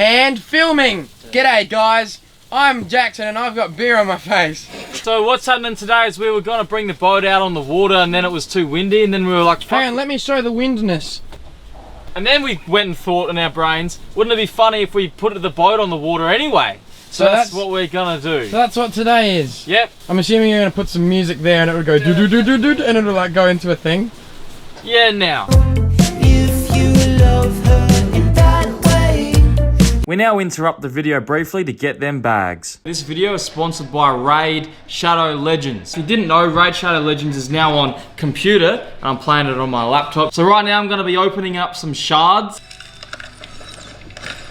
And filming! G'day guys, I'm Jackson and I've got beer on my face. So what's happening today is we were going to bring the boat out on the water and then it was too windy and then we were like... Hang on, let me show the windness. And then we went and thought in our brains, wouldn't it be funny if we put the boat on the water anyway? So that's what we're going to do. So that's what today is? Yep. I'm assuming you're going to put some music there and it would go do do do do do and it'll like go into a thing? Yeah, now. If you love her in that way. We now interrupt the video briefly to get them bags. This video is sponsored by Raid Shadow Legends. If you didn't know, Raid Shadow Legends is now on computer and I'm playing it on my laptop. So right now I'm going to be opening up some shards.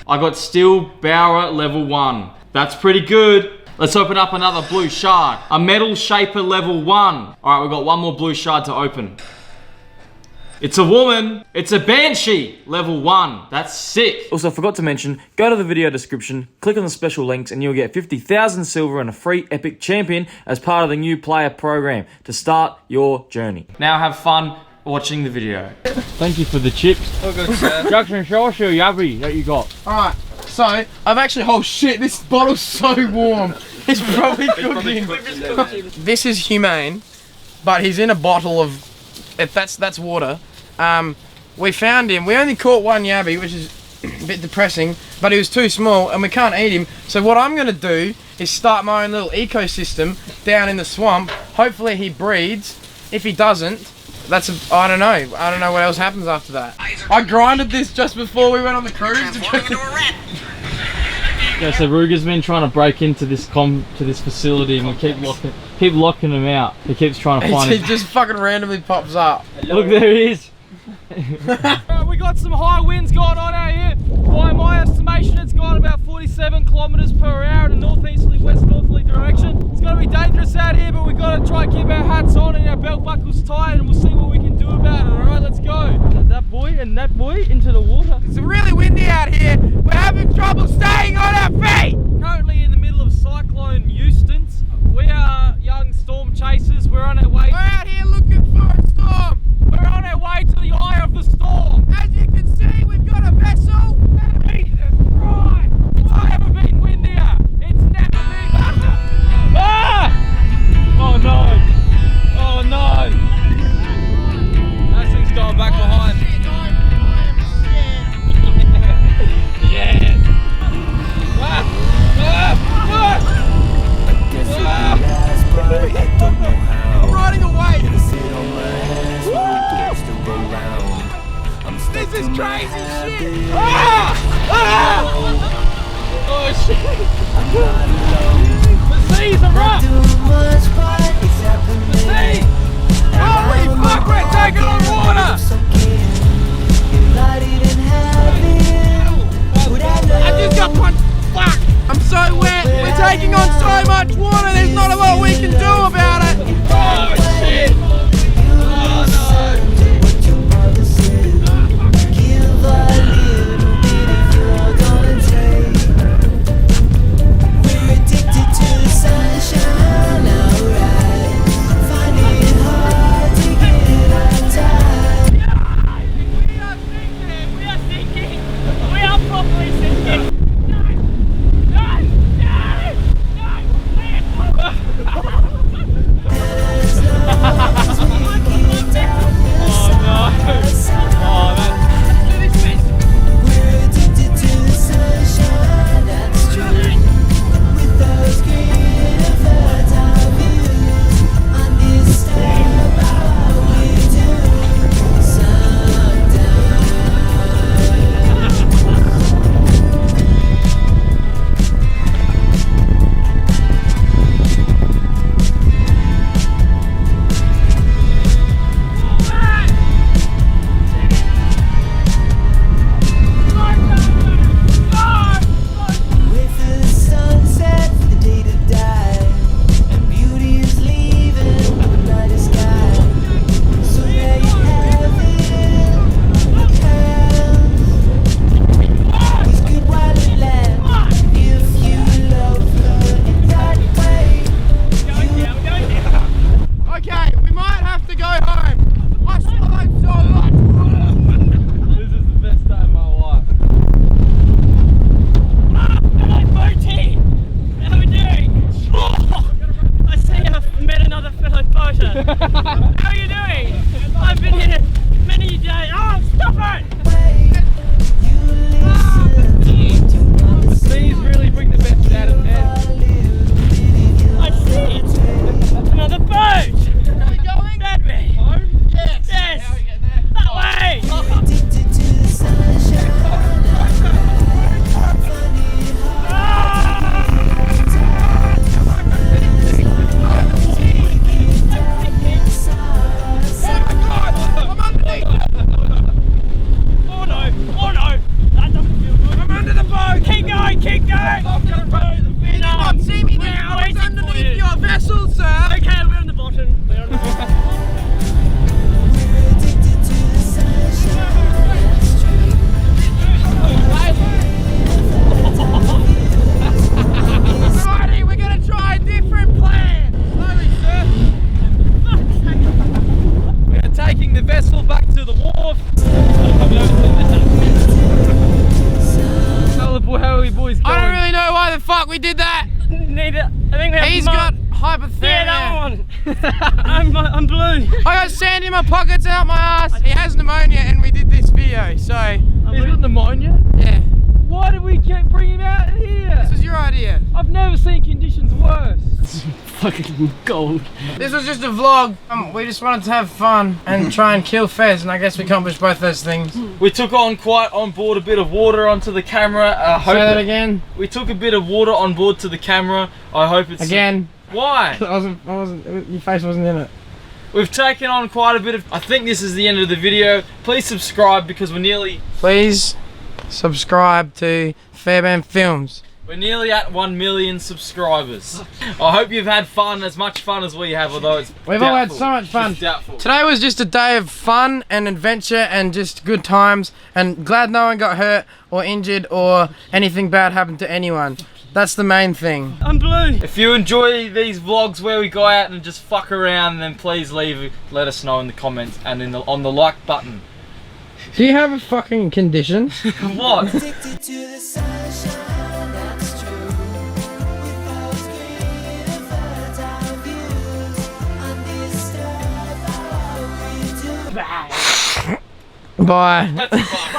I got Steel Bower level 1. That's pretty good. Let's open up another blue shard. A Metal Shaper level 1. Alright, we've got one more blue shard to open. It's a woman. It's a Banshee level 1. That's sick. Also, I forgot to mention, go to the video description, click on the special links, and you'll get 50,000 silver and a free epic champion as part of the new player program to start your journey. Now have fun watching the video. Thank you for the chips. Oh, good, sir. Jackson, show us your yabby that you got. Alright, so I've actually, oh shit, this bottle's so warm. It's probably cooking. This is humane, but he's in a bottle of, if that's water. We found him. We only caught one yabby, which is a bit depressing, but he was too small and we can't eat him. So what I'm gonna do is start my own little ecosystem down in the swamp. Hopefully he breeds. If he doesn't, I don't know what else happens after that. I grinded this just before we went on the cruise. Yeah, so Ruger's been trying to break into this facility and we keep locking him out. He keeps trying to find it. He just fucking randomly pops up. Look, there he is. We got some high winds going on out here. By my estimation, it's gone about 47 kilometers per hour in a northeasterly, west northerly direction. It's going to be dangerous out here, but we've got to try and keep our hats on and our belt buckles tight, and we'll see what we can do about it. All right, let's go. That boy and that boy into the water. It's really windy out here. We're having trouble staying on our feet. Currently in the middle of Cyclone Eustace. We are young storm chasers. We're on our way. We're out here looking for a storm. We're on our way to the eye of the storm. As you can see, we've got a vessel. Jesus Christ! It's never been windier. It's never been better. Ah! Oh no! Oh no! That thing's going back behind. Yes! I'm riding away. This is crazy shit! Ah! Ah! Oh shit! The seas are rough! The sea! Holy fuck, we're taking on water! I just got punched. Fuck! I'm so wet. We're taking on so much water. There's not a lot we can do about it. Oh shit! Oh no! Please really bring the best out of men. I see it! Another boat! Where are we going? That way! Home? Yes! Yes! How are we getting there? That way! Addicted to the sunshine. Oh no! Oh no! That doesn't feel good! I'm under the boat! Keep going! Keep going! I'm gonna run to the finish! You can't see me now! I was underneath your vessel, sir! Okay, we're on the bottom. We're on the bottom. Addicted to the sunshine. That's true. Alrighty, we're gonna try a different plan. Slowly, sir. We're taking the vessel back to the wharf. How are we boys going? I don't really know why the fuck we did that. Need it. I think we have He's mud. got hypothermia. Yeah, that one. I'm blue. I got sand in my pockets and out my ass. He has pneumonia and we did this video, so He's got pneumonia? yeah. Why did we keep bringing him out here? This was your idea. I've never seen conditions worse. Fucking gold. This was just a vlog. We just wanted to have fun and try and kill Fez, and I guess we accomplished both those things. We took on board a bit of water onto the camera. Say that again. We took a bit of water on board to the camera. I hope it's Again. Why? I wasn't. Your face wasn't in it. We've taken on quite a bit of. I think this is the end of the video. Please subscribe because we're nearly subscribe to Fairbairn Films. We're nearly at 1 million subscribers. I hope you've had fun, as much fun as we have, although it's We've all had so much fun. It's doubtful. Today was just a day of fun and adventure and just good times, and glad no one got hurt or injured or anything bad happened to anyone. That's the main thing. I'm blue. If you enjoy these vlogs where we go out and just fuck around, then please let us know in the comments and on the like button. Do you have a fucking condition? What? Addicted to the sunshine. That's true. With those green and fertile views. Undisturbed by what we do. Bye. That's fine.